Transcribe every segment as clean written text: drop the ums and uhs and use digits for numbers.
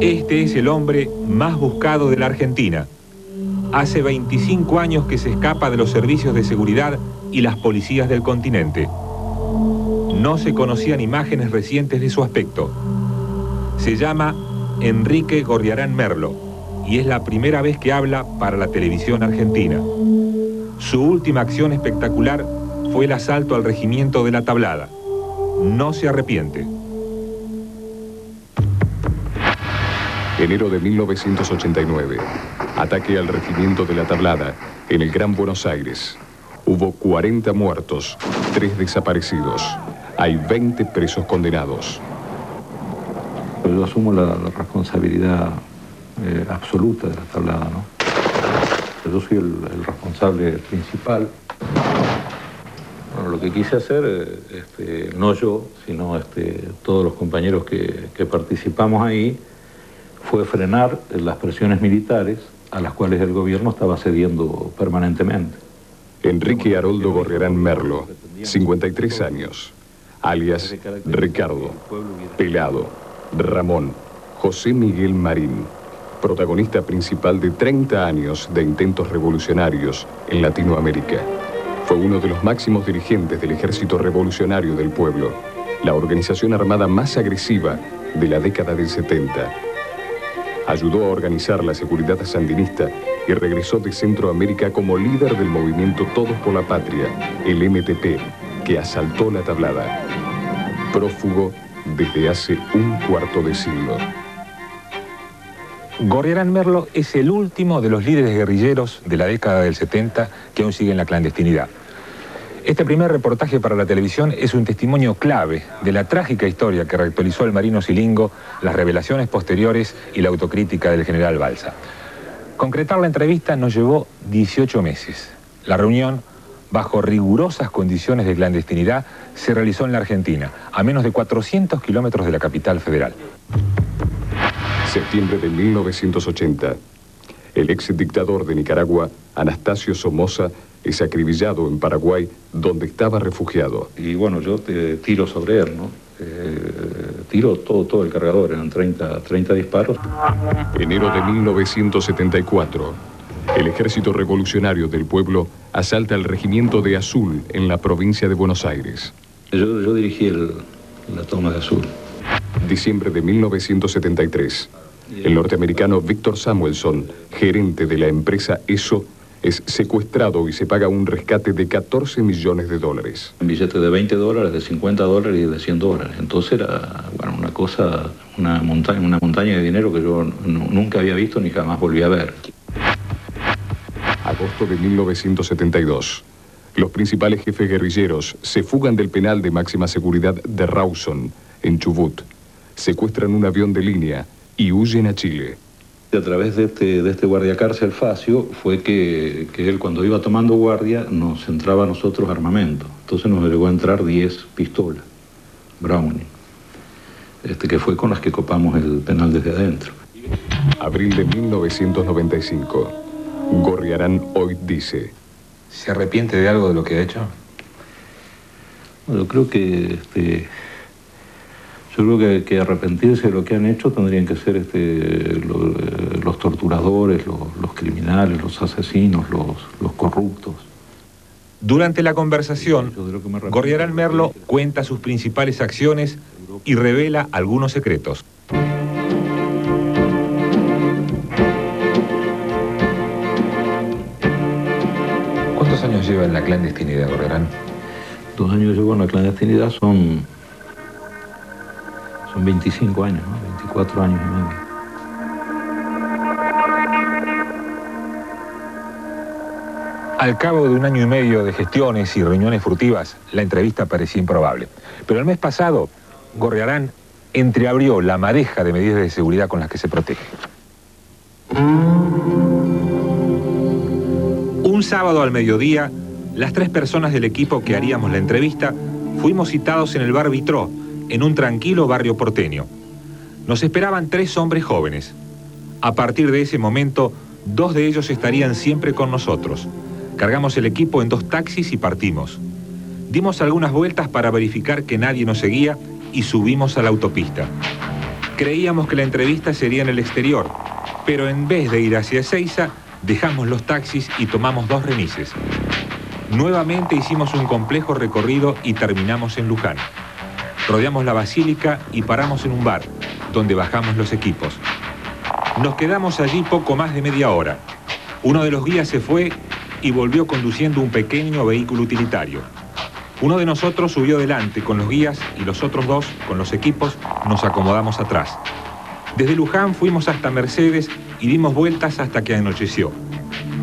Este es el hombre más buscado de la Argentina. Hace 25 años que se escapa de los servicios de seguridad y las policías del continente. No se conocían imágenes recientes de su aspecto. Se llama Enrique Gorriarán Merlo y es la primera vez que habla para la televisión argentina. Su última acción espectacular fue el asalto al regimiento de La Tablada. No se arrepiente. Enero de 1989. Ataque al regimiento de La Tablada, en el Gran Buenos Aires. Hubo 40 muertos, 3 desaparecidos. Hay 20 presos condenados. Yo asumo la responsabilidad absoluta de La Tablada, ¿no? Yo soy el responsable principal. Bueno, lo que quise hacer, no yo, sino todos los compañeros que participamos ahí, fue frenar las presiones militares a las cuales el gobierno estaba cediendo permanentemente. Enrique Haroldo Gorriarán Merlo, 53 años, alias Ricardo, Pelado, Ramón, José Miguel Marín, protagonista principal de 30 años de intentos revolucionarios en Latinoamérica. Fue uno de los máximos dirigentes del Ejército Revolucionario del Pueblo, la organización armada más agresiva de la década del 70. Ayudó a organizar la seguridad sandinista y regresó de Centroamérica como líder del movimiento Todos por la Patria, el MTP, que asaltó La Tablada. Prófugo desde hace un cuarto de siglo. Gorriarán Merlo es el último de los líderes guerrilleros de la década del 70 que aún siguen la clandestinidad. Este primer reportaje para la televisión es un testimonio clave de la trágica historia que reactualizó el marino Silingo, las revelaciones posteriores y la autocrítica del general Balsa. Concretar la entrevista nos llevó 18 meses. La reunión, bajo rigurosas condiciones de clandestinidad, se realizó en la Argentina, a menos de 400 kilómetros de la capital federal. Septiembre de 1980. El ex dictador de Nicaragua, Anastasio Somoza, es acribillado en Paraguay, donde estaba refugiado. Y bueno, yo tiro sobre él, ¿no? Tiro todo el cargador, eran 30 disparos. Enero de 1974. El Ejército Revolucionario del Pueblo asalta el regimiento de Azul en la provincia de Buenos Aires. Yo dirigí la toma de Azul. Diciembre de 1973. El norteamericano Víctor Samuelson, gerente de la empresa ESO, es secuestrado y se paga un rescate de $14 millones. Un billete de $20, de $50 y de $100. Entonces era, bueno, una montaña de dinero que yo nunca había visto ni jamás volví a ver. Agosto de 1972. Los principales jefes guerrilleros se fugan del penal de máxima seguridad de Rawson, en Chubut. Secuestran un avión de línea y huyen a Chile. A través de este guardiacárcel Facio fue que él, cuando iba tomando guardia, nos entraba a nosotros armamento. Entonces nos llegó a entrar 10 pistolas Browning, que fue con las que copamos el penal desde adentro. Abril de 1995. Gorriarán hoy dice: ¿Se arrepiente de algo de lo que ha hecho? Bueno, yo creo que arrepentirse de lo que han hecho tendrían que ser los torturadores, los criminales, los asesinos, los corruptos. Durante la conversación, Gorriarán Merlo cuenta sus principales acciones y revela algunos secretos. ¿Cuántos años lleva en la clandestinidad, Gorriarán? 2 años llevo en la clandestinidad, son 25 años, ¿no? 24 años y medio. Al cabo de 1 año y medio de gestiones y reuniones furtivas, la entrevista parecía improbable. Pero el mes pasado, Gorriarán entreabrió la madeja de medidas de seguridad con las que se protege. Un sábado al mediodía, las 3 personas del equipo que haríamos la entrevista fuimos citados en el bar Vitró, en un tranquilo barrio porteño. Nos esperaban 3 hombres jóvenes. A partir de ese momento, 2 de ellos estarían siempre con nosotros. Cargamos el equipo en 2 taxis y partimos. Dimos algunas vueltas para verificar que nadie nos seguía y subimos a la autopista. Creíamos que la entrevista sería en el exterior, pero en vez de ir hacia Ezeiza, dejamos los taxis y tomamos 2 remises. Nuevamente hicimos un complejo recorrido y terminamos en Luján. Rodeamos la basílica y paramos en un bar, donde bajamos los equipos. Nos quedamos allí poco más de media hora. Uno de los guías se fue y volvió conduciendo un pequeño vehículo utilitario. Uno de nosotros subió delante con los guías y los otros 2, con los equipos, nos acomodamos atrás. Desde Luján fuimos hasta Mercedes y dimos vueltas hasta que anocheció.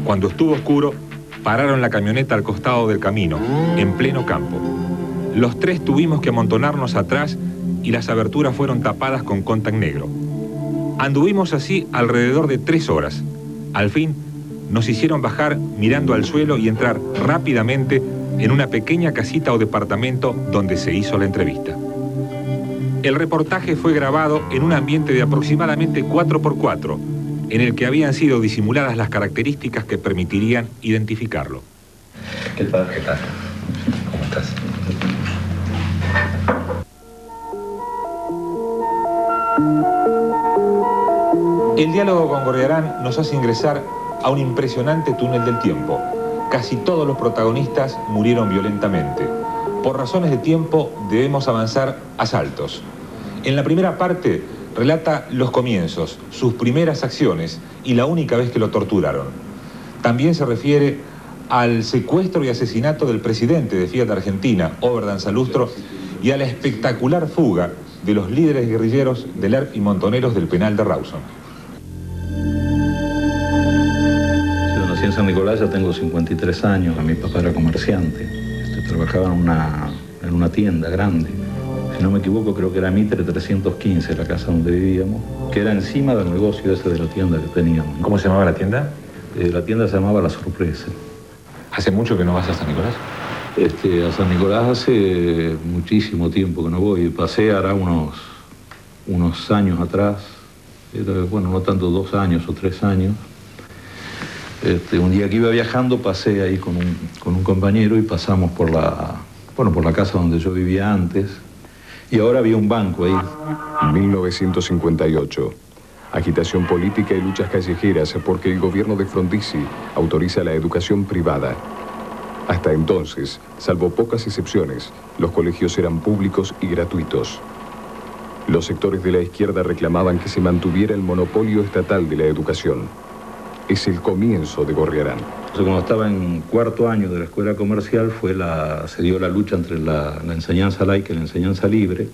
Cuando estuvo oscuro, pararon la camioneta al costado del camino, en pleno campo. Los 3 tuvimos que amontonarnos atrás y las aberturas fueron tapadas con contact negro. Anduvimos así alrededor de 3 horas. Al fin, nos hicieron bajar mirando al suelo y entrar rápidamente en una pequeña casita o departamento donde se hizo la entrevista. El reportaje fue grabado en un ambiente de aproximadamente 4x4, en el que habían sido disimuladas las características que permitirían identificarlo. ¿Qué tal? ¿Qué tal? ¿Cómo estás? El diálogo con Gorriarán nos hace ingresar a un impresionante túnel del tiempo. Casi todos los protagonistas murieron violentamente. Por razones de tiempo debemos avanzar a saltos. En la primera parte relata los comienzos, sus primeras acciones y la única vez que lo torturaron. También se refiere al secuestro y asesinato del presidente de Fiat Argentina, Oberdan Salustro, y a la espectacular fuga de los líderes guerrilleros del ERP y montoneros del penal de Rawson. Yo nací en San Nicolás, ya tengo 53 años. Mi papá era comerciante. Trabajaba en una tienda grande. Si no me equivoco, creo que era Mitre 315, la casa donde vivíamos, que era encima del negocio ese de la tienda que teníamos, ¿no? ¿Cómo se llamaba la tienda? La tienda se llamaba La Sorpresa. ¿Hace mucho que no vas a San Nicolás? A San Nicolás hace muchísimo tiempo que no voy. Pasé hará unos años atrás, bueno, no tanto 2 años o 3 años. Un día que iba viajando pasé ahí con un compañero y pasamos por la casa donde yo vivía antes. Y ahora había un banco ahí. 1958. Agitación política y luchas callejeras porque el gobierno de Frondizi autoriza la educación privada. Hasta entonces, salvo pocas excepciones, los colegios eran públicos y gratuitos. Los sectores de la izquierda reclamaban que se mantuviera el monopolio estatal de la educación. Es el comienzo de Gorriarán. Cuando estaba en 4º año de la escuela comercial se dio la lucha entre la enseñanza laica y la enseñanza libre.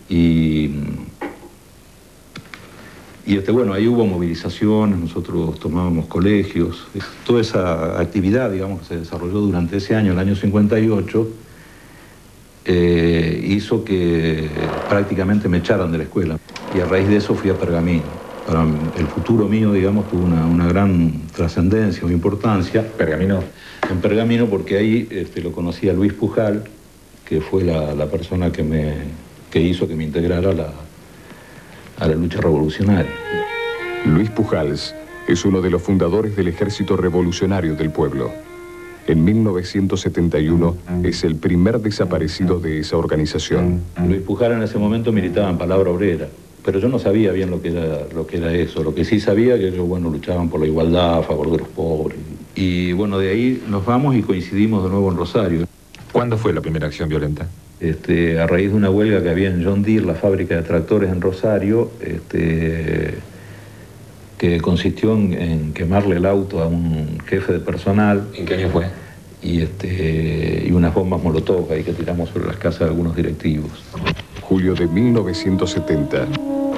Y ahí hubo movilizaciones, nosotros tomábamos colegios. Toda esa actividad, digamos, que se desarrolló durante ese año, el año 58, hizo que prácticamente me echaran de la escuela. Y a raíz de eso fui a Pergamino. Para el futuro mío, digamos, tuvo una gran trascendencia o importancia. ¿Pergamino? En Pergamino, porque ahí lo conocí a Luis Pujal, que fue la persona que hizo que me integrara a la lucha revolucionaria. Luis Pujals es uno de los fundadores del Ejército Revolucionario del Pueblo. En 1971 es el primer desaparecido de esa organización. Luis Pujal en ese momento militaba en Palabra Obrera. Pero yo no sabía bien lo que era eso. Lo que sí sabía que ellos, luchaban por la igualdad, a favor de los pobres. Y de ahí nos vamos y coincidimos de nuevo en Rosario. ¿Cuándo fue la primera acción violenta? A raíz de una huelga que había en John Deere, la fábrica de tractores en Rosario, que consistió en quemarle el auto a un jefe de personal. ¿En qué año fue? Y unas bombas molotov ahí que tiramos sobre las casas de algunos directivos. Julio de 1970.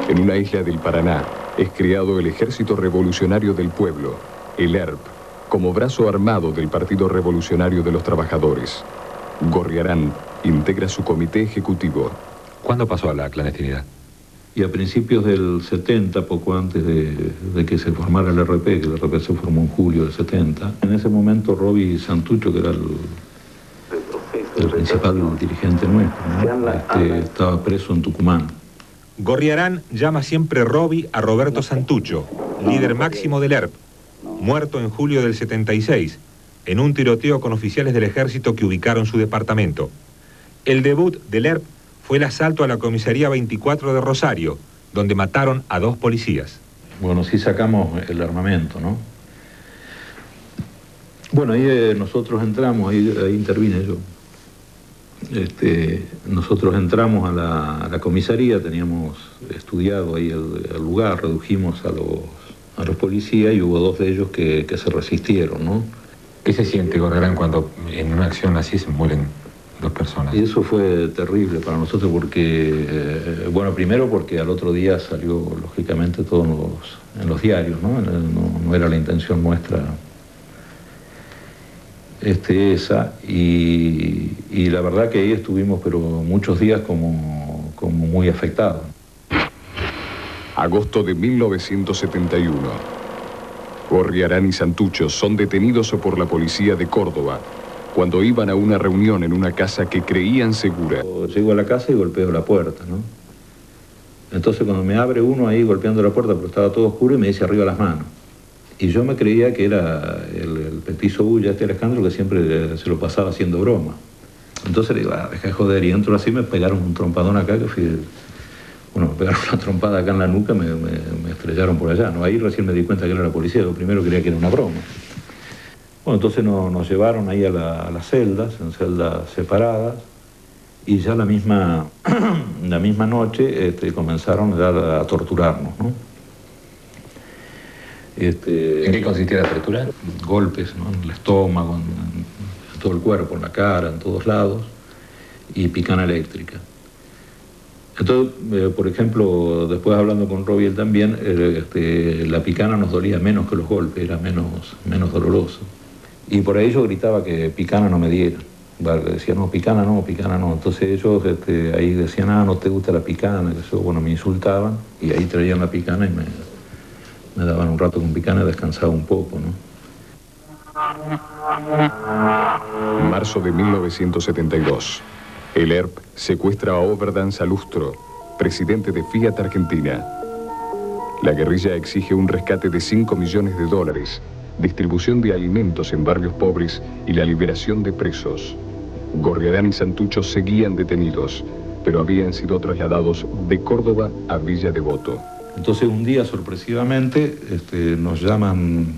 En una isla del Paraná es creado el Ejército Revolucionario del Pueblo, el ERP, como brazo armado del Partido Revolucionario de los Trabajadores. Gorriarán integra su comité ejecutivo. ¿Cuándo pasó a la clandestinidad? Y a principios del 70, poco antes de que se formara el RP, que el RP se formó en julio del 70, en ese momento Roby Santucho, que era el principal dirigente nuestro, ¿no? Estaba preso en Tucumán. Gorriarán llama siempre Roby a Roberto Santucho, líder máximo del ERP, muerto en julio del 76, en un tiroteo con oficiales del ejército que ubicaron su departamento. El debut del ERP fue el asalto a la comisaría 24 de Rosario, donde mataron a 2 policías. Bueno, sí sacamos el armamento, ¿no? Bueno, ahí nosotros entramos, ahí intervine yo. Nosotros entramos a la comisaría, teníamos estudiado ahí el lugar, redujimos a los policías y hubo 2 de ellos que se resistieron, ¿no? ¿Qué se siente, Gorriarán, cuando en una acción así se mueren 2 personas? Y eso fue terrible para nosotros porque, bueno, primero porque al otro día salió lógicamente todo en los diarios, ¿no? No era la intención nuestra esa, y la verdad que ahí estuvimos pero muchos días como muy afectados. Agosto de 1971. Gorriarán y Santucho son detenidos por la policía de Córdoba cuando iban a una reunión en una casa que creían segura. Llego a la casa y golpeo la puerta, ¿no? Entonces cuando me abre uno ahí golpeando la puerta, pero estaba todo oscuro, y me dice arriba las manos. Y yo me creía que era el petizo Bulla, Alejandro, que siempre se lo pasaba haciendo broma. Entonces le digo, deja de joder, y entro así, me pegaron un trompadón acá, que fui... Bueno, me pegaron una trompada acá en la nuca, me estrellaron por allá, ¿no? Ahí recién me di cuenta que era la policía, yo primero creía que era una broma. Bueno, entonces nos llevaron ahí a las celdas, en celdas separadas, y ya la misma noche comenzaron a torturarnos, ¿no? ¿En qué consistía la tortura? Golpes, ¿no? En el estómago, en todo el cuerpo, en la cara, en todos lados, y picana eléctrica. Entonces, por ejemplo, después hablando con Robiel también, la picana nos dolía menos que los golpes, era menos doloroso. Y por ahí yo gritaba que picana no me dieran. Decía, no, picana no, picana no. Entonces ellos ahí decían, no te gusta la picana. Y eso, bueno, me insultaban, y ahí traían la picana y me daban un rato con picana y descansaba un poco, ¿no? Marzo de 1972. El ERP secuestra a Oberdan Salustro, presidente de Fiat Argentina. La guerrilla exige un rescate de $5 millones, distribución de alimentos en barrios pobres y la liberación de presos. Gorriarán y Santucho seguían detenidos, pero habían sido trasladados de Córdoba a Villa Devoto. Entonces un día, sorpresivamente, nos llaman,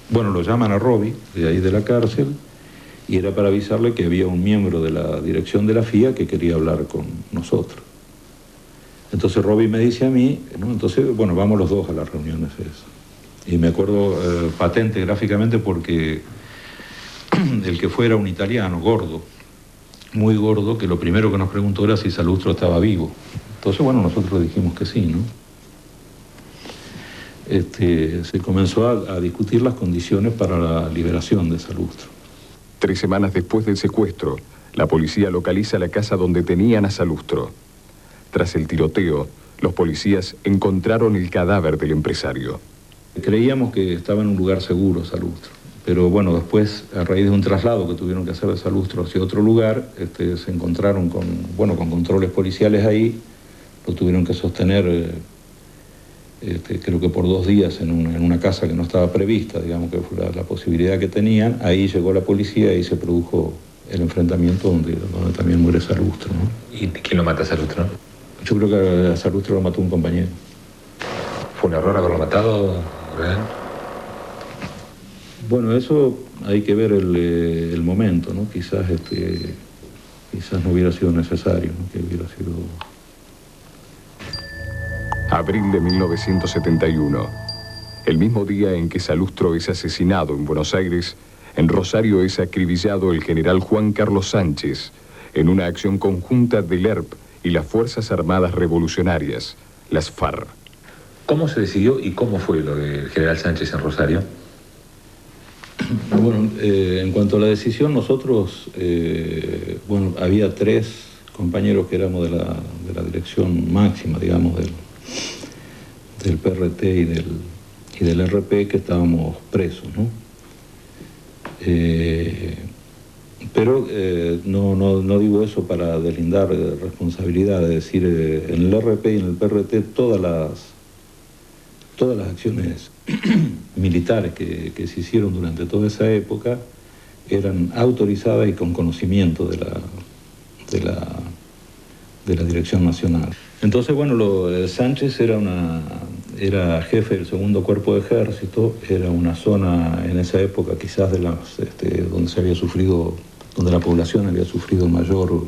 bueno, lo llaman a Robi, de ahí de la cárcel, y era para avisarle que había un miembro de la dirección de la FIA que quería hablar con nosotros. Entonces Robi me dice a mí, ¿no? Entonces, bueno, vamos los dos a las reuniones esas. Y me acuerdo patente gráficamente porque el que fue era un italiano, gordo, muy gordo, que lo primero que nos preguntó era si Salustro estaba vivo. Entonces, bueno, nosotros le dijimos que sí, ¿no? Se comenzó a discutir las condiciones para la liberación de Salustro. 3 semanas después del secuestro, la policía localiza la casa donde tenían a Salustro. Tras el tiroteo, los policías encontraron el cadáver del empresario. Creíamos que estaba en un lugar seguro Salustro, pero bueno, después, a raíz de un traslado que tuvieron que hacer de Salustro hacia otro lugar, se encontraron con controles policiales ahí, lo tuvieron que sostener, creo que por 2 días en una casa que no estaba prevista, digamos que fue la posibilidad que tenían. Ahí llegó la policía y se produjo el enfrentamiento donde también muere Salustro, ¿no? ¿Y quién lo mata a Salustro? Yo creo que a Salustro lo mató un compañero. ¿Fue un error haberlo matado, ¿verdad? Bueno, eso hay que ver el momento, ¿no? Quizás no hubiera sido necesario, ¿no? Que hubiera sido... Abril de 1971. El mismo día en que Salustro es asesinado en Buenos Aires, en Rosario es acribillado el general Juan Carlos Sánchez en una acción conjunta del ERP y las Fuerzas Armadas Revolucionarias, las FARC. ¿Cómo se decidió y cómo fue lo del general Sánchez en Rosario? Bueno, en cuanto a la decisión, nosotros, había 3 compañeros que éramos de la dirección máxima, digamos, del PRT y del RP, que estábamos presos, ¿no? Pero no digo eso para deslindar responsabilidad, es decir, en el RP y en el PRT todas las acciones militares que se hicieron durante toda esa época la Dirección Nacional. Entonces, bueno, Sánchez era jefe del segundo cuerpo de ejército, era una zona en esa época quizás de donde la población había sufrido mayor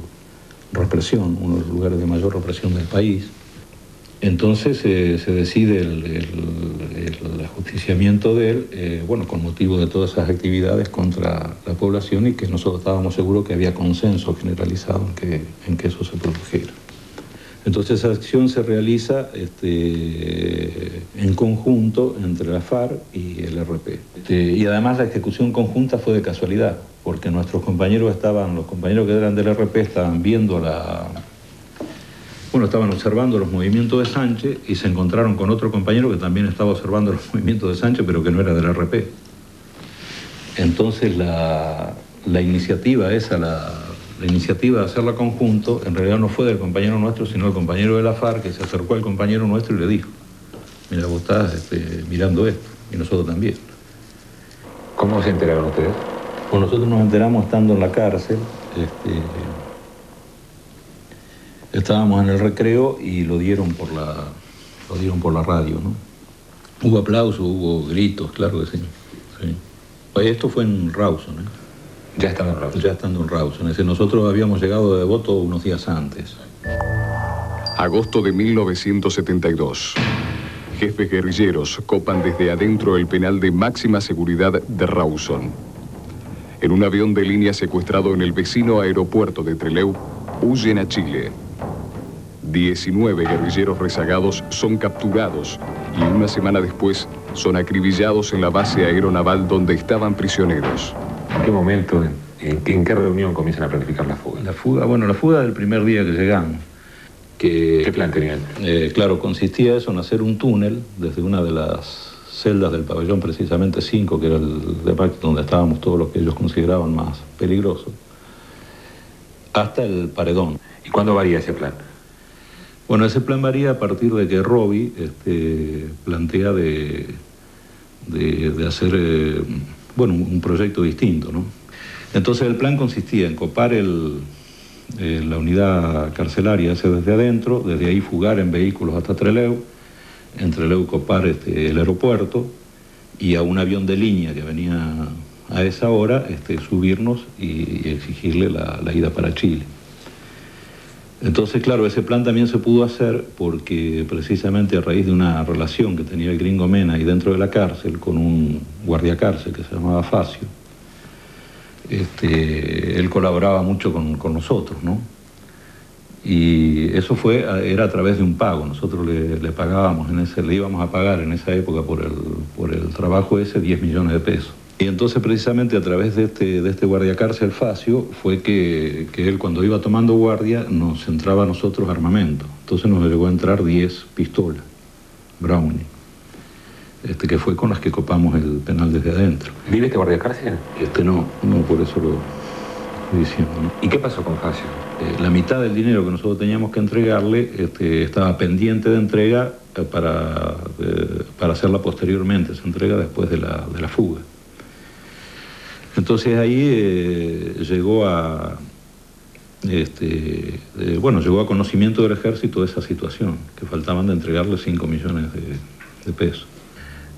represión, uno de los lugares de mayor represión del país. Entonces se decide el ajusticiamiento de él, con motivo de todas esas actividades contra la población, y que nosotros estábamos seguros que había consenso generalizado en que eso se produjera. Entonces esa acción se realiza en conjunto entre la FARC y el RP. Y además la ejecución conjunta fue de casualidad, porque los compañeros que eran del RP estaban estaban observando los movimientos de Sánchez y se encontraron con otro compañero que también estaba observando los movimientos de Sánchez, pero que no era del RP. Entonces la iniciativa de hacerla conjunto, en realidad no fue del compañero nuestro, sino del compañero de la FARC, que se acercó al compañero nuestro y le dijo: mira, vos estás mirando esto, y nosotros también. ¿Cómo se enteraron ustedes? Pues nosotros nos enteramos estando en la cárcel. Estábamos en el recreo y lo dieron por la radio, ¿no? Hubo aplausos, hubo gritos, claro que sí. Esto fue en Rawson, ¿eh? Ya estando en Rawson. Ya estando en Rawson. Es decir, nosotros habíamos llegado de Devoto unos días antes. Agosto de 1972. Jefes guerrilleros copan desde adentro el penal de máxima seguridad de Rawson. En un avión de línea secuestrado en el vecino aeropuerto de Trelew, huyen a Chile. 19 guerrilleros rezagados son capturados y una semana después son acribillados en la base aeronaval donde estaban prisioneros. ¿En qué momento, en qué reunión comienzan a planificar la fuga? La fuga del primer día que llegamos. ¿Qué plan tenían? Claro, consistía eso en hacer un túnel desde una de las celdas del pabellón, precisamente 5, que era el departamento donde estábamos todos los que ellos consideraban más peligrosos, hasta el paredón. ¿Y cuándo varía ese plan? Bueno, ese plan varía a partir de que Robi plantea de hacer un proyecto distinto, ¿no? Entonces el plan consistía en copar la unidad carcelaria desde adentro, desde ahí fugar en vehículos hasta Trelew, en Trelew copar el aeropuerto y a un avión de línea que venía a esa hora subirnos y exigirle la ida para Chile. Entonces, claro, ese plan también se pudo hacer porque precisamente a raíz de una relación que tenía el gringo Mena ahí dentro de la cárcel con un guardia cárcel que se llamaba Facio, él colaboraba mucho con nosotros, ¿no? Y eso era a través de un pago. Nosotros le pagábamos, le íbamos a pagar en esa época por el trabajo ese 10 millones de pesos. Y entonces precisamente a través de este guardia cárcel Facio fue que él, cuando iba tomando guardia, nos entraba a nosotros armamento. Entonces nos llegó a entrar 10 pistolas Browning, que fue con las que copamos el penal desde adentro. ¿Vive este guardia cárcel? No, por eso lo estoy diciendo, ¿no? ¿Y qué pasó con Facio? La mitad del dinero que nosotros teníamos que entregarle estaba pendiente de entrega para hacerla posteriormente. Se entrega después de la fuga. Entonces ahí llegó a conocimiento del ejército de esa situación, que faltaban de entregarle 5 millones de pesos.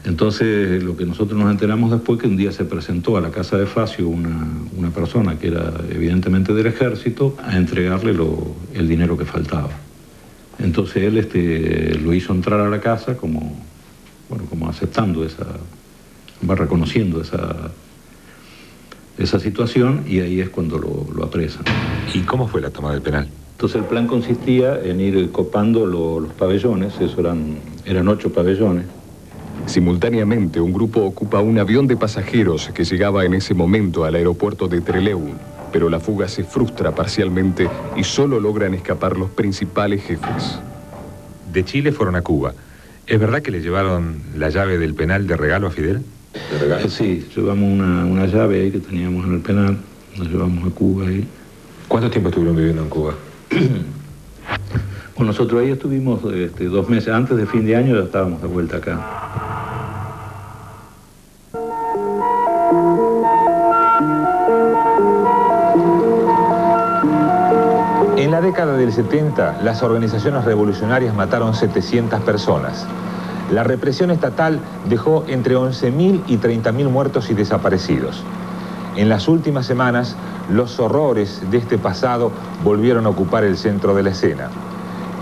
Entonces lo que nosotros nos enteramos después, que un día se presentó a la casa de Facio una persona que era evidentemente del ejército a entregarle el dinero que faltaba. Entonces él lo hizo entrar a la casa como aceptando reconociendo esa situación, y ahí es cuando lo apresan. ¿Y cómo fue la toma del penal? Entonces el plan consistía en ir copando los pabellones, eran 8 pabellones. Simultáneamente, un grupo ocupa un avión de pasajeros que llegaba en ese momento al aeropuerto de Trelew, pero la fuga se frustra parcialmente y solo logran escapar los principales jefes. De Chile fueron a Cuba. ¿Es verdad que le llevaron la llave del penal de regalo a Fidel? ¿De regalo? Sí, llevamos una llave ahí que teníamos en el penal, la llevamos a Cuba ahí. ¿Cuánto tiempo estuvieron viviendo en Cuba? Pues nosotros ahí estuvimos 2 meses. Antes de fin de año ya estábamos de vuelta acá. En la década del 70, las organizaciones revolucionarias mataron 700 personas. La represión estatal dejó entre 11.000 y 30.000 muertos y desaparecidos. En las últimas semanas, los horrores de este pasado volvieron a ocupar el centro de la escena.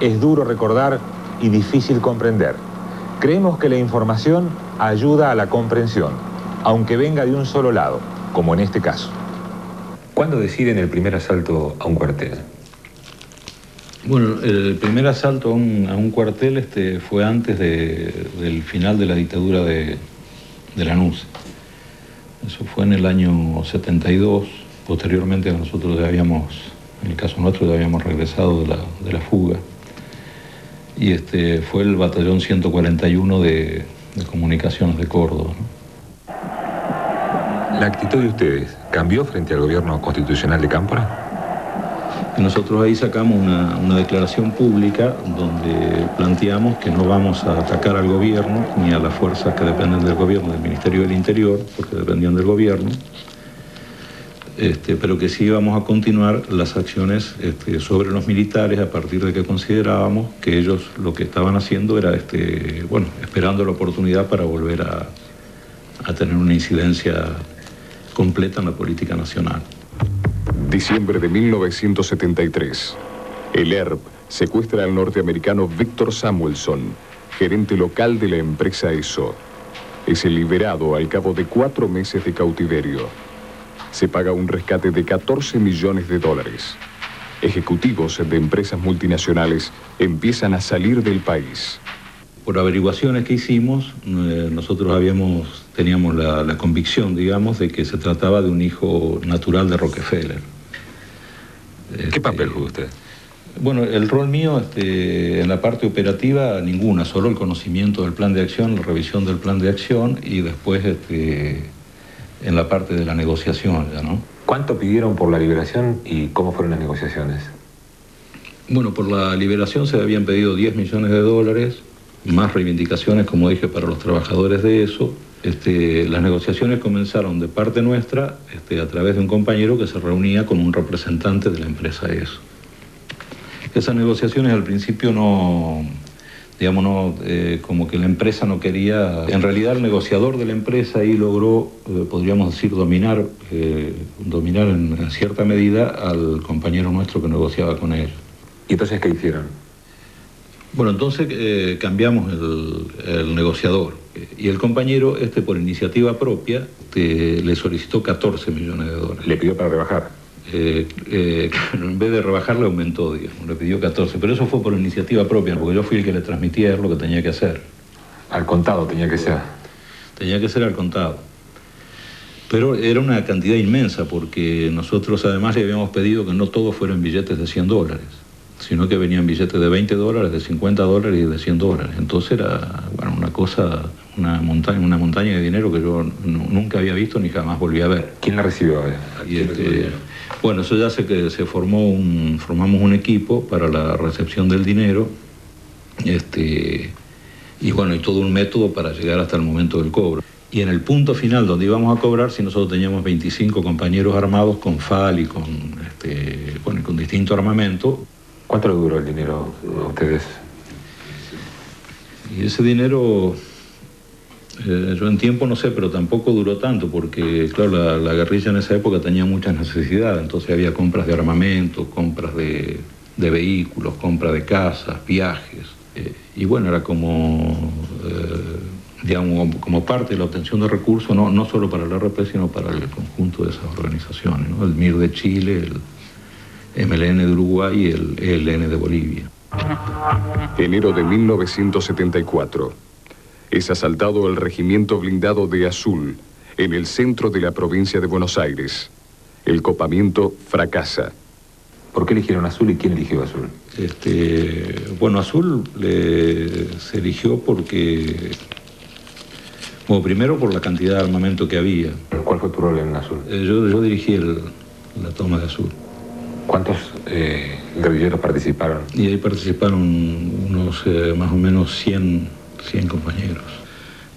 Es duro recordar y difícil comprender. Creemos que la información ayuda a la comprensión, aunque venga de un solo lado, como en este caso. ¿Cuándo deciden el primer asalto a un cuartel? Bueno, el primer asalto a un cuartel fue antes del final de la dictadura de Lanús. Eso fue en el año 72. Posteriormente nosotros ya habíamos, en el caso nuestro, ya habíamos regresado de la fuga. Y fue el batallón 141 de comunicaciones de Córdoba, ¿no? ¿La actitud de ustedes cambió frente al gobierno constitucional de Cámpora? Nosotros ahí sacamos una declaración pública donde planteamos que no vamos a atacar al gobierno ni a las fuerzas que dependen del gobierno, del Ministerio del Interior, porque dependían del gobierno, pero que sí íbamos a continuar las acciones sobre los militares a partir de que considerábamos que ellos lo que estaban haciendo era esperando la oportunidad para volver a tener una incidencia completa en la política nacional. Diciembre de 1973. El ERP secuestra al norteamericano Victor Samuelson, gerente local de la empresa ESO. Es liberado al cabo de 4 meses de cautiverio. Se paga un rescate de $14 millones. Ejecutivos de empresas multinacionales empiezan a salir del país. Por averiguaciones que hicimos, nosotros teníamos la convicción, digamos, de que se trataba de un hijo natural de Rockefeller. ¿Qué papel jugó usted? Bueno, el rol mío en la parte operativa, ninguna, solo el conocimiento del plan de acción, la revisión del plan de acción y después en la parte de la negociación, ya, ¿no? ¿Cuánto pidieron por la liberación y cómo fueron las negociaciones? Bueno, por la liberación se habían pedido $10 millones, más reivindicaciones, como dije, para los trabajadores de eso. Las negociaciones comenzaron de parte nuestra a través de un compañero que se reunía con un representante de la empresa ESO. Esas negociaciones al principio como que la empresa no quería. En realidad el negociador de la empresa ahí logró, podríamos decir, dominar en cierta medida al compañero nuestro que negociaba con él. ¿Y entonces qué hicieron? Bueno, entonces cambiamos el negociador y el compañero, por iniciativa propia, le solicitó $14 millones. ¿Le pidió para rebajar? En vez de rebajar le aumentó, digamos, le pidió 14, pero eso fue por iniciativa propia, porque yo fui el que le transmitía lo que tenía que hacer. Al contado tenía que ser. Tenía que ser al contado. Pero era una cantidad inmensa, porque nosotros además le habíamos pedido que no todos fueran billetes de $100, sino que venían billetes de $20, de $50 y de $100. Entonces era una montaña de dinero que yo nunca había visto ni jamás volví a ver. ¿Quién la recibió? Bueno, eso ya formamos un equipo para la recepción del dinero, y todo un método para llegar hasta el momento del cobro. Y en el punto final donde íbamos a cobrar, si nosotros teníamos 25 compañeros armados con FAL y con distinto armamento. ¿Cuánto le duró el dinero a ustedes? Y ese dinero, yo en tiempo no sé, pero tampoco duró tanto, porque claro, la guerrilla en esa época tenía muchas necesidades, entonces había compras de armamento, compras de vehículos, compras de casas, viajes, y bueno, era como parte de la obtención de recursos, no solo para el RP, sino para el conjunto de esas organizaciones, ¿no? El MIR de Chile, el MLN de Uruguay y el ELN de Bolivia. Enero de 1974. Es asaltado el regimiento blindado de Azul, en el centro de la provincia de Buenos Aires. El copamiento fracasa. ¿Por qué eligieron Azul y quién eligió Azul? Azul se eligió porque... Bueno, primero por la cantidad de armamento que había. ¿Cuál fue tu rol en Azul? Yo dirigí la toma de Azul. ¿Cuántos guerrilleros participaron? Y ahí participaron unos más o menos 100 compañeros,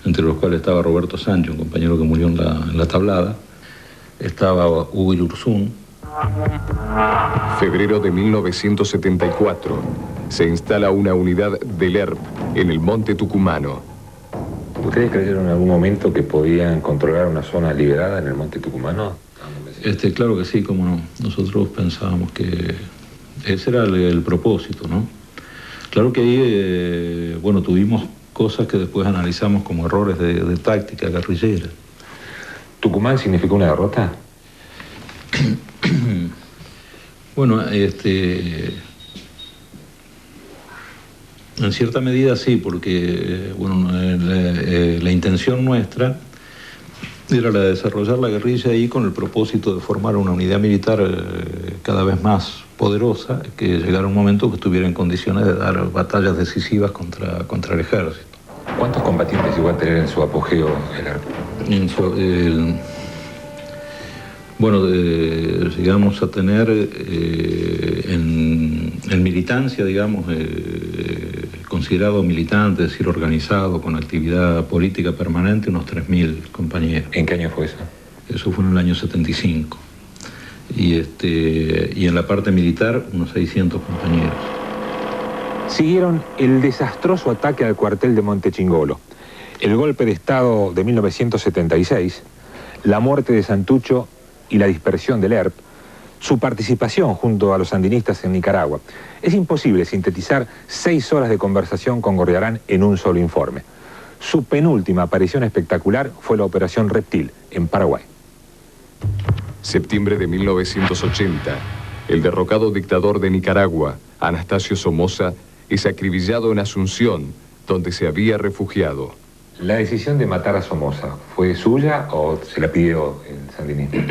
entre los cuales estaba Roberto Sánchez, un compañero que murió en la tablada. Estaba Hugo Irurzún, Febrero de 1974. Se instala una unidad del ERP en el Monte Tucumano. ¿Ustedes creyeron en algún momento que podían controlar una zona liberada en el Monte Tucumano? Claro que sí, como no. Nosotros pensábamos que ese era el propósito, ¿no? Claro que ahí, tuvimos cosas que después analizamos como errores de táctica guerrillera. ¿Tucumán significó una derrota? Bueno, en cierta medida sí, porque la intención nuestra era la de desarrollar la guerrilla ahí con el propósito de formar una unidad militar cada vez más poderosa, que llegara un momento que estuviera en condiciones de dar batallas decisivas contra el ejército. ¿Cuántos combatientes llegó a tener en su apogeo el ERP? Llegamos a tener en militancia, digamos, considerado militante, es decir, organizado, con actividad política permanente, unos 3.000 compañeros. ¿En qué año fue eso? Eso fue en el año 75. Y en la parte militar, unos 600 compañeros. Siguieron el desastroso ataque al cuartel de Montechingolo, el golpe de Estado de 1976, la muerte de Santucho y la dispersión del ERP, su participación junto a los sandinistas en Nicaragua. Es imposible sintetizar 6 horas de conversación con Gorriarán en un solo informe. Su penúltima aparición espectacular fue la Operación Reptil, en Paraguay. Septiembre de 1980. El derrocado dictador de Nicaragua, Anastasio Somoza, es acribillado en Asunción, donde se había refugiado. ¿La decisión de matar a Somoza fue suya o se la pidió el sandinismo?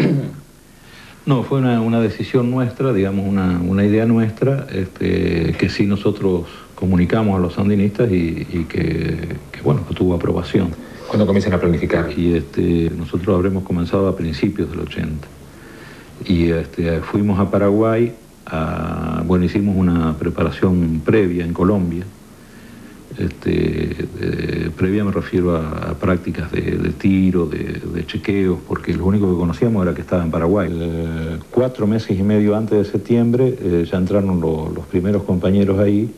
No, fue una decisión nuestra, digamos, una idea nuestra, que sí nosotros comunicamos a los sandinistas y que tuvo aprobación. ¿Cuándo comienzan a planificar? Y nosotros habremos comenzado a principios del 80. Y fuimos a Paraguay, hicimos una preparación previa en Colombia. Previa me refiero a prácticas de tiro, de chequeos, porque lo único que conocíamos era que estaba en Paraguay. 4 meses y medio antes de septiembre ya entraron los primeros compañeros ahí,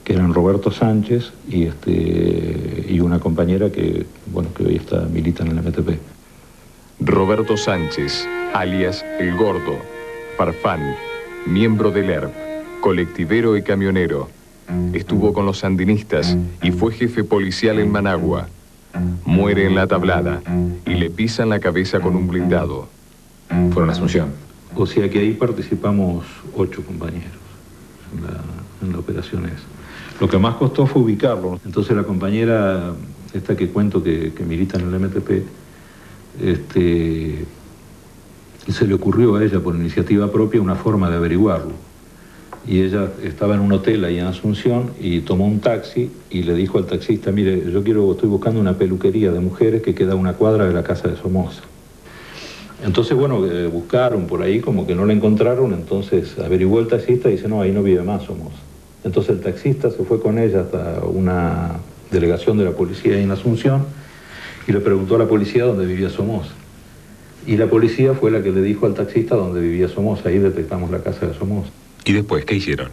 que eran Roberto Sánchez y una compañera que hoy milita en el MTP. Roberto Sánchez, alias El Gordo, Farfán, miembro del ERP, colectivero y camionero. Estuvo con los sandinistas y fue jefe policial en Managua. Muere en la tablada y le pisan la cabeza con un blindado. Fueron a Asunción. O sea que ahí participamos 8 compañeros en la operación esa. Lo que más costó fue ubicarlo. Entonces la compañera, esta que cuento que milita en el MTP, se le ocurrió a ella por iniciativa propia una forma de averiguarlo. Y ella estaba en un hotel ahí en Asunción y tomó un taxi y le dijo al taxista: mire, estoy buscando una peluquería de mujeres que queda a 1 cuadra de la casa de Somoza. Entonces, buscaron por ahí, como que no la encontraron, entonces averiguó el taxista y dice: no, ahí no vive más Somoza. Entonces el taxista se fue con ella hasta una delegación de la policía ahí en Asunción y le preguntó a la policía dónde vivía Somoza. Y la policía fue la que le dijo al taxista dónde vivía Somoza. Ahí detectamos la casa de Somoza. ¿Y después qué hicieron?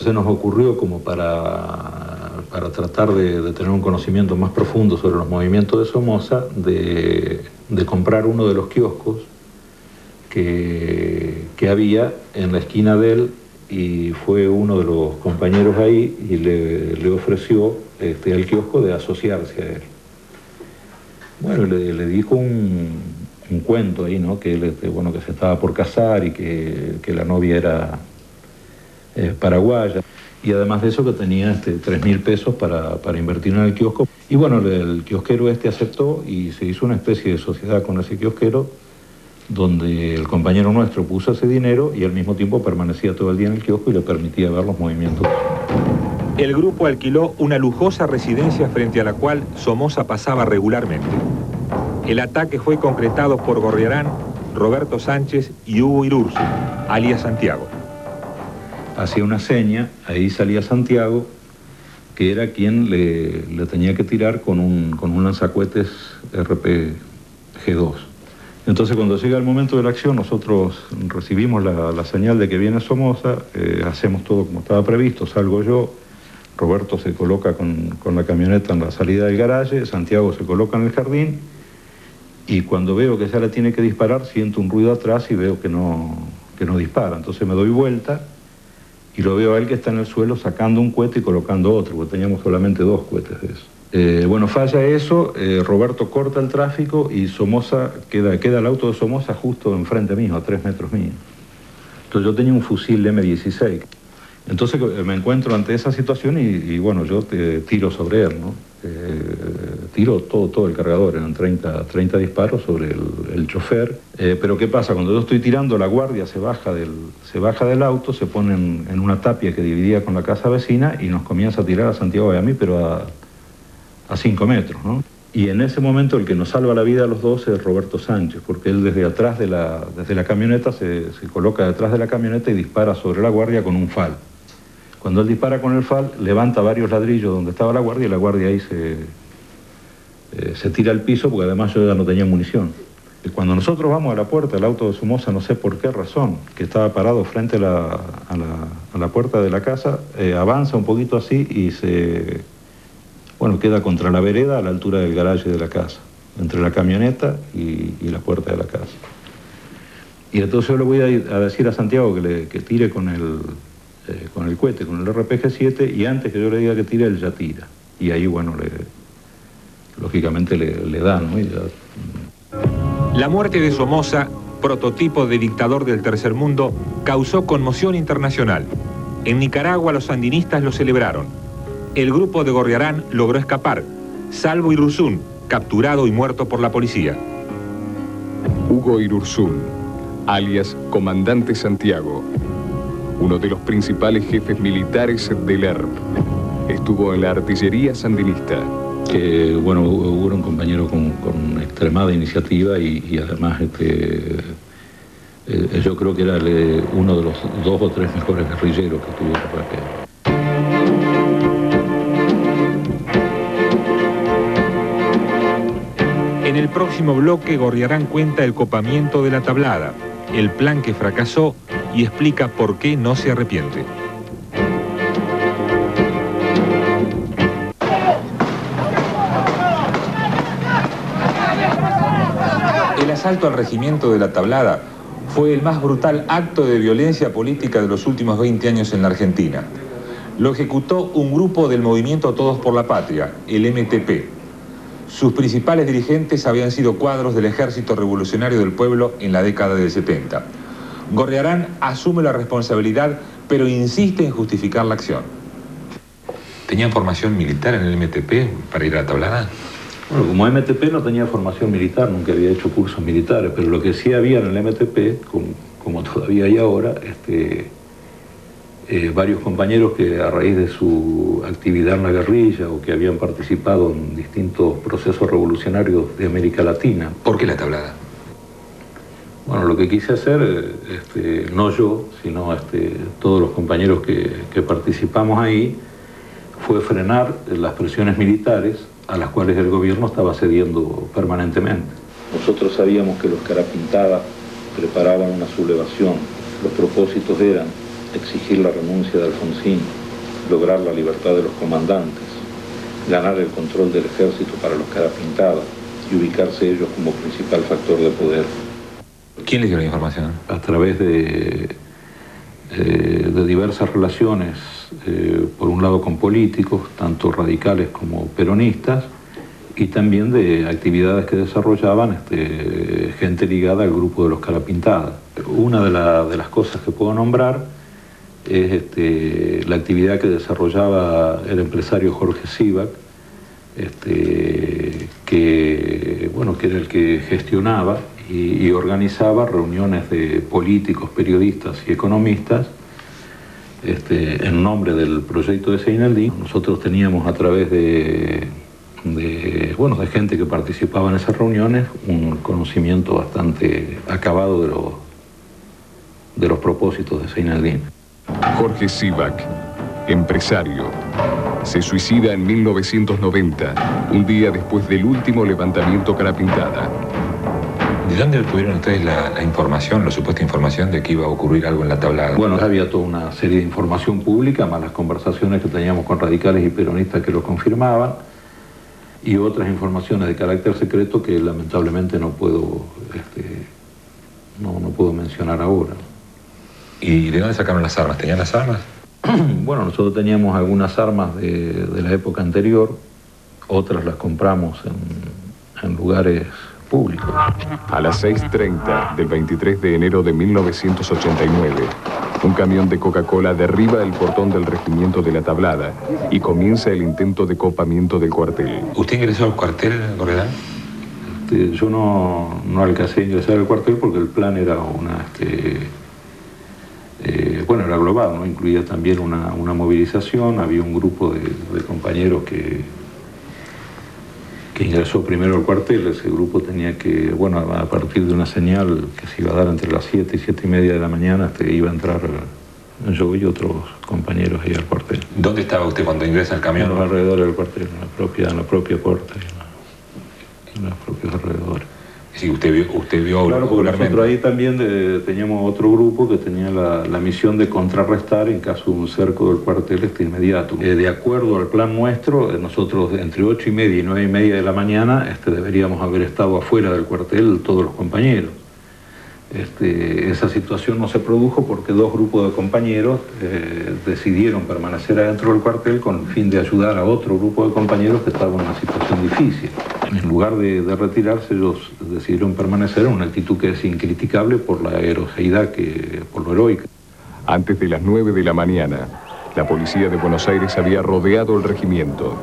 Se nos ocurrió, como para tratar de tener un conocimiento más profundo sobre los movimientos de Somoza, de comprar uno de los kioscos que había en la esquina de él, y fue uno de los compañeros ahí y le ofreció al kiosco de asociarse a él. Bueno, le dijo un cuento ahí, ¿no? Que él, que se estaba por casar y que la novia era paraguaya, y además de eso que tenía 3.000 pesos para invertir en el kiosco. Y el kiosquero aceptó y se hizo una especie de sociedad con ese kiosquero, donde el compañero nuestro puso ese dinero y al mismo tiempo permanecía todo el día en el kiosco y le permitía ver los movimientos. El grupo alquiló una lujosa residencia frente a la cual Somoza pasaba regularmente. El ataque fue concretado por Gorriarán, Roberto Sánchez y Hugo Irurzu, alias Santiago. Hacía una seña, ahí salía Santiago, que era quien le tenía que tirar con un lanzacohetes RPG-2. Entonces cuando llega el momento de la acción, nosotros recibimos la señal de que viene Somoza, hacemos todo como estaba previsto, salgo yo, Roberto se coloca con la camioneta en la salida del garaje, Santiago se coloca en el jardín, y cuando veo que ya la tiene que disparar, siento un ruido atrás y veo que no dispara. Entonces me doy vuelta y lo veo a él que está en el suelo sacando un cohete y colocando otro, porque teníamos solamente 2 cohetes de eso. Bueno, falla eso, Roberto corta el tráfico y Somoza, queda el auto de Somoza justo enfrente mío, a 3 metros mío. Entonces yo tenía un fusil M16. Entonces me encuentro ante esa situación y bueno, yo tiro sobre él, ¿no? Tiro todo el cargador, eran 30 disparos sobre el chofer. Pero ¿qué pasa? Cuando yo estoy tirando, la guardia se baja del auto, se pone en una tapia que dividía con la casa vecina y nos comienza a tirar a Santiago y a mí, pero a 5 metros, ¿no? Y en ese momento el que nos salva la vida a los dos es Roberto Sánchez, porque él desde la camioneta se coloca detrás de la camioneta y dispara sobre la guardia con un FAL. Cuando él dispara con el FAL, levanta varios ladrillos donde estaba la guardia y la guardia ahí se tira al piso, porque además yo ya no tenía munición. Y cuando nosotros vamos a la puerta, el auto de Somoza, no sé por qué razón, que estaba parado frente a la puerta de la casa, avanza un poquito así y queda contra la vereda a la altura del garaje de la casa, entre la camioneta y la puerta de la casa. Y entonces yo le voy a decir a Santiago que tire con el cohete, con el RPG-7, y antes que yo le diga que tire, él ya tira. Y ahí, bueno, lógicamente le da, ¿no? La muerte de Somoza, prototipo de dictador del tercer mundo, causó conmoción internacional. En Nicaragua los sandinistas lo celebraron. El grupo de Gorriarán logró escapar, salvo Irurzún, capturado y muerto por la policía. Hugo Irurzún, alias Comandante Santiago, uno de los principales jefes militares del ERP. Estuvo en la artillería sandinista. Que, bueno, Hugo era un compañero con extremada iniciativa y además yo creo que era uno de los 2 o 3 mejores guerrilleros que tuvo el RP. En el próximo bloque, Gorriarán cuenta el copamiento de la Tablada, el plan que fracasó y explica por qué no se arrepiente. El asalto al regimiento de la Tablada fue el más brutal acto de violencia política de los últimos 20 años en la Argentina. Lo ejecutó un grupo del movimiento Todos por la Patria, el MTP. Sus principales dirigentes habían sido cuadros del Ejército Revolucionario del Pueblo en la década del 70. Gorriarán asume la responsabilidad, pero insiste en justificar la acción. ¿Tenía formación militar en el MTP para ir a la Tablada? Bueno, como MTP no tenía formación militar, nunca había hecho cursos militares, pero lo que sí había en el MTP, como todavía hay ahora, varios compañeros que a raíz de su actividad en la guerrilla o que habían participado en distintos procesos revolucionarios de América Latina. ¿Por qué la Tablada? Bueno, lo que quise hacer, no yo, sino todos los compañeros que participamos ahí, fue frenar las presiones militares a las cuales el gobierno estaba cediendo permanentemente. Nosotros sabíamos que los Carapintada preparaban una sublevación. Los propósitos eran exigir la renuncia de Alfonsín, lograr la libertad de los comandantes, ganar el control del ejército para los Carapintada y ubicarse ellos como principal factor de poder. ¿Quién les dio la información? A través de diversas relaciones, por un lado con políticos, tanto radicales como peronistas, y también de actividades que desarrollaban gente ligada al grupo de los Carapintada. Una de las cosas que puedo nombrar es la actividad que desarrollaba el empresario Jorge Sivak, que era el que gestionaba y organizaba reuniones de políticos, periodistas y economistas en nombre del proyecto de Seinaldín. Nosotros teníamos a través de gente que participaba en esas reuniones un conocimiento bastante acabado de los propósitos de Seinaldín. Jorge Sivak, empresario, se suicida en 1990, un día después del último levantamiento Carapintada. ¿De dónde obtuvieron ustedes la información, la supuesta información de que iba a ocurrir algo en la tablada? Bueno, había toda una serie de información pública, más las conversaciones que teníamos con radicales y peronistas que lo confirmaban, y otras informaciones de carácter secreto que lamentablemente no puedo, no puedo mencionar ahora. ¿Y de dónde sacaron las armas? ¿Tenían las armas? Bueno, nosotros teníamos algunas armas de la época anterior, otras las compramos en lugares públicos. A las 6:30 del 23 de enero de 1989, un camión de Coca-Cola derriba el portón del regimiento de la Tablada y comienza el intento de copamiento del cuartel. ¿Usted ingresó al cuartel, Gorriarán? Yo no alcancé a ingresar al cuartel porque el plan era bueno, era global, ¿no? Incluía también una movilización, había un grupo de compañeros que ingresó primero al cuartel. Ese grupo tenía que, bueno, a partir de una señal que se iba a dar entre las 7 y 7:30 de la mañana, iba a entrar yo y otros compañeros ahí al cuartel. ¿Dónde estaba usted cuando ingresa al camión? En los alrededores del cuartel, en la propia puerta, en los propios alrededores. Sí, usted vio claro, porque nosotros ahí también teníamos otro grupo que tenía la misión de contrarrestar en caso de un cerco del cuartel inmediato. De acuerdo al plan nuestro, nosotros entre 8:30 y 9:30 de la mañana deberíamos haber estado afuera del cuartel todos los compañeros. Esa situación no se produjo porque dos grupos de compañeros decidieron permanecer adentro del cuartel con el fin de ayudar a otro grupo de compañeros que estaba en una situación difícil. En lugar de retirarse, ellos decidieron permanecer en una actitud que es incriticable por la heroicidad, por lo heroica. Antes de las 9 de la mañana, la policía de Buenos Aires había rodeado el regimiento.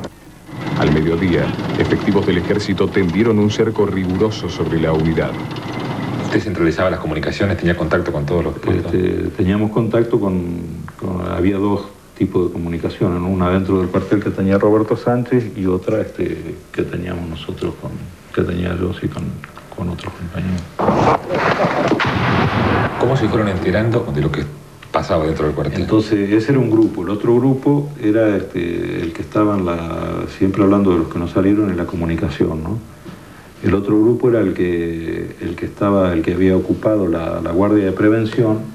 Al mediodía, efectivos del ejército tendieron un cerco riguroso sobre la unidad. ¿Usted centralizaba las comunicaciones, tenía contacto con todos los puestos? Teníamos contacto había dos tipos de comunicación, ¿no? Una dentro del cuartel que tenía Roberto Sánchez y otra que teníamos nosotros, que tenía yo sí con otros compañeros. ¿Cómo se fueron enterando de lo que pasaba dentro del cuartel? Entonces, ese era un grupo. El otro grupo era el que estaba siempre hablando de los que no salieron en la comunicación, ¿no? El otro grupo era el que había ocupado la guardia de prevención,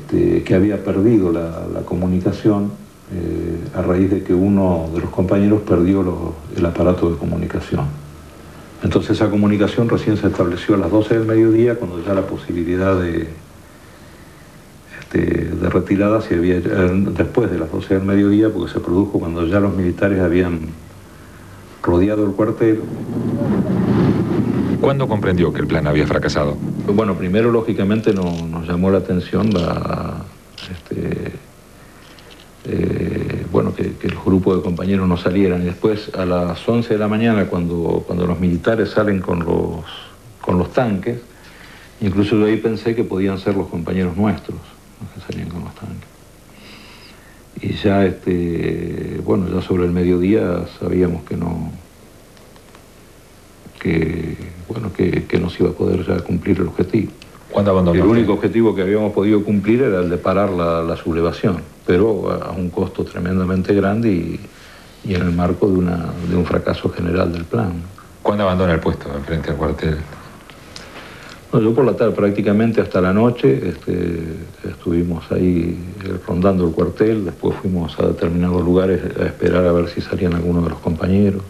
que había perdido la comunicación a raíz de que uno de los compañeros perdió el aparato de comunicación. Entonces esa comunicación recién se estableció a las 12 del mediodía, cuando ya la posibilidad de retirada se había después de las 12 del mediodía, porque se produjo cuando ya los militares habían rodeado el cuartel. ¿Cuándo comprendió que el plan había fracasado? Bueno, primero lógicamente nos llamó la atención que el grupo de compañeros no salieran, y después a las 11 de la mañana cuando los militares salen con los tanques, incluso yo ahí pensé que podían ser los compañeros nuestros los que salían con los tanques. Y ya ya sobre el mediodía sabíamos que no se iba a poder ya cumplir el objetivo. ¿Cuándo abandonó? El único objetivo que habíamos podido cumplir era el de parar la sublevación, pero a un costo tremendamente grande y en el marco de un fracaso general del plan. ¿Cuándo abandona el puesto frente al cuartel? No, yo por la tarde, prácticamente hasta la noche, estuvimos ahí rondando el cuartel, después fuimos a determinados lugares a esperar a ver si salían algunos de los compañeros.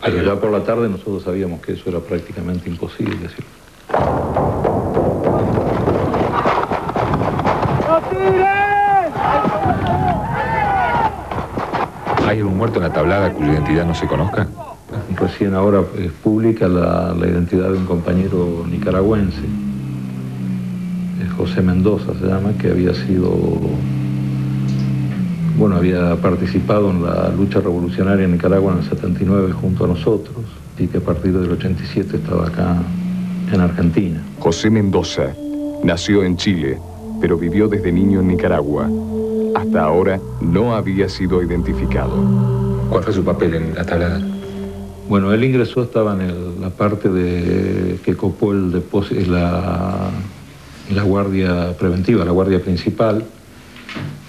Pero ya por la tarde nosotros sabíamos que eso era prácticamente imposible. ¿Sí? ¿Hay un muerto en la tablada cuya identidad no se conozca? Recién ahora es pública la identidad de un compañero nicaragüense, José Mendoza se llama, que había participado en la lucha revolucionaria en Nicaragua en el 79 junto a nosotros, y que a partir del 87 estaba acá en Argentina. José Mendoza nació en Chile, pero vivió desde niño en Nicaragua. Hasta ahora no había sido identificado. ¿Cuál fue su papel en la tablada? Bueno, él ingresó, estaba en la parte que copó la guardia preventiva, la guardia principal,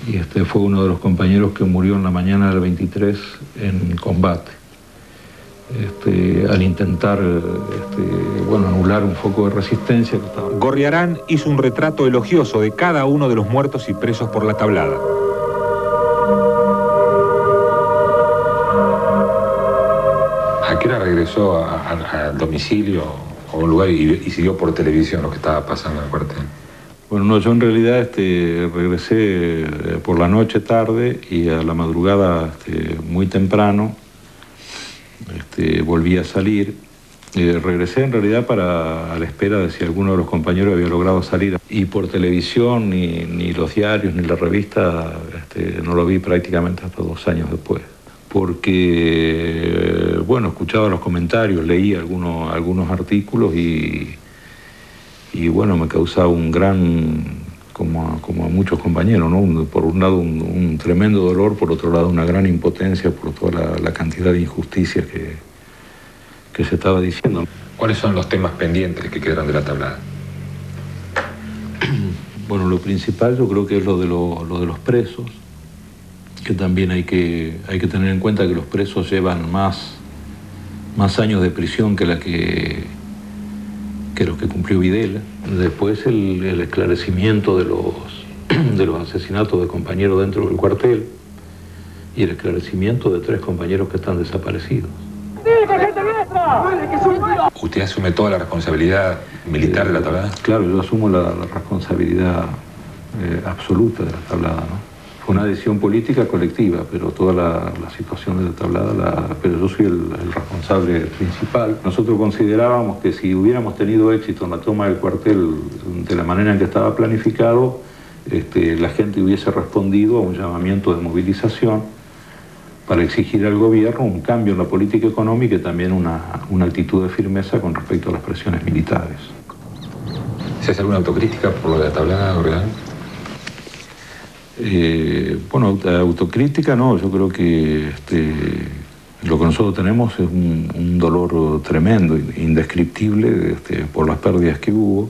y fue uno de los compañeros que murió en la mañana del 23 en combate. al intentar anular un foco de resistencia que estaba. Gorriarán hizo un retrato elogioso de cada uno de los muertos y presos por la tablada. ¿A qué hora regresó al domicilio o a un lugar y siguió por televisión lo que estaba pasando en el cuartel? Bueno, no, yo en realidad regresé por la noche tarde y a la madrugada muy temprano volví a salir. Regresé en realidad a la espera de si alguno de los compañeros había logrado salir. Y por televisión, ni los diarios, ni la revista, no lo vi prácticamente hasta 2 años después. Porque, escuchaba los comentarios, leí algunos artículos y me causaba un gran, como a muchos compañeros, ¿no? Por un lado un tremendo dolor, por otro lado una gran impotencia por toda la cantidad de injusticias que se estaba diciendo. ¿Cuáles son los temas pendientes que quedaron de la tablada? Bueno, lo principal yo creo que es lo de los presos, que también hay que tener en cuenta que los presos llevan más años de prisión que los que cumplió Videla. Después el esclarecimiento de los asesinatos de compañeros dentro del cuartel y el esclarecimiento de 3 compañeros que están desaparecidos. ¿Usted asume toda la responsabilidad militar de la tablada? Claro, yo asumo la responsabilidad absoluta de la tablada, ¿no? Fue una decisión política colectiva, pero toda la situación de la tablada, pero yo soy el responsable principal. Nosotros considerábamos que si hubiéramos tenido éxito en la toma del cuartel de la manera en que estaba planificado, la gente hubiese respondido a un llamamiento de movilización para exigir al gobierno un cambio en la política económica y también una actitud de firmeza con respecto a las presiones militares. ¿Se hace alguna autocrítica por lo de la tablada, Gorriarán? Autocrítica no, yo creo que lo que nosotros tenemos es un dolor tremendo, indescriptible, por las pérdidas que hubo,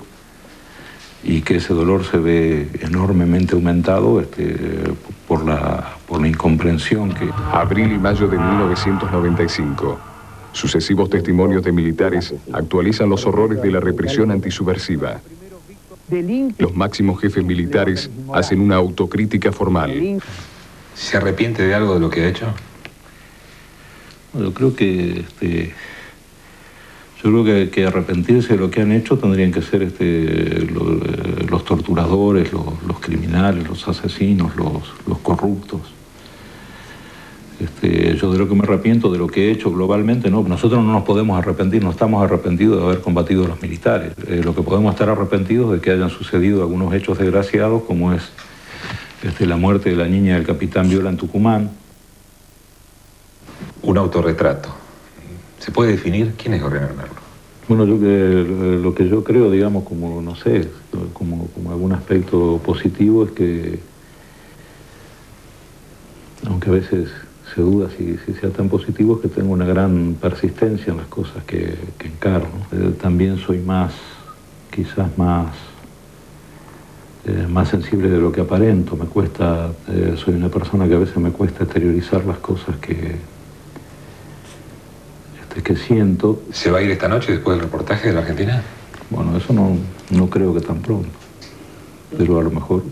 y que ese dolor se ve enormemente aumentado por la incomprensión que... Abril y mayo de 1995. Sucesivos testimonios de militares actualizan los horrores de la represión antisubversiva. Los máximos jefes militares hacen una autocrítica formal. ¿Se arrepiente de algo de lo que ha hecho? Yo creo que que arrepentirse de lo que han hecho tendrían que ser los torturadores, los criminales, los asesinos, los corruptos. Yo de lo que me arrepiento, de lo que he hecho globalmente, no. Nosotros no nos podemos arrepentir, no estamos arrepentidos de haber combatido a los militares. Lo que podemos estar arrepentidos de que hayan sucedido algunos hechos desgraciados, como es la muerte de la niña del capitán Viola en Tucumán. Un autorretrato. ¿Se puede definir quién es Gorriarán Merlo? Bueno, lo que yo creo, digamos, como algún aspecto positivo es que, aunque a veces se duda si sea tan positivo, es que tengo una gran persistencia en las cosas que encaro, ¿no? También soy quizás más sensible de lo que aparento. Soy una persona que a veces me cuesta exteriorizar las cosas que siento. ¿Se va a ir esta noche después del reportaje de la Argentina? Bueno, eso no creo que tan pronto, pero a lo mejor